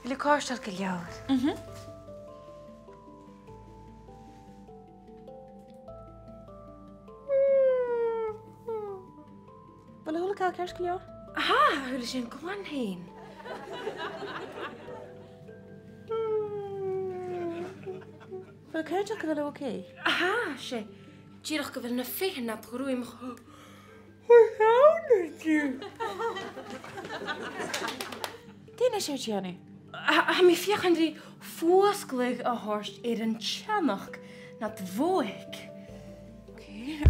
Wil je kaarstel go leabhar? Wil je hulk kaarstel go leabhar? Aha, thula sin gwan hain. Wil je kaarstel go bhfuil oké? Aha, sé. Díadach go bhfuil na féin na grúim. Dína sé Gianni. Ha mi fiochan dí fósglaigh a thuirt ar an teannach na bhóig. Oké.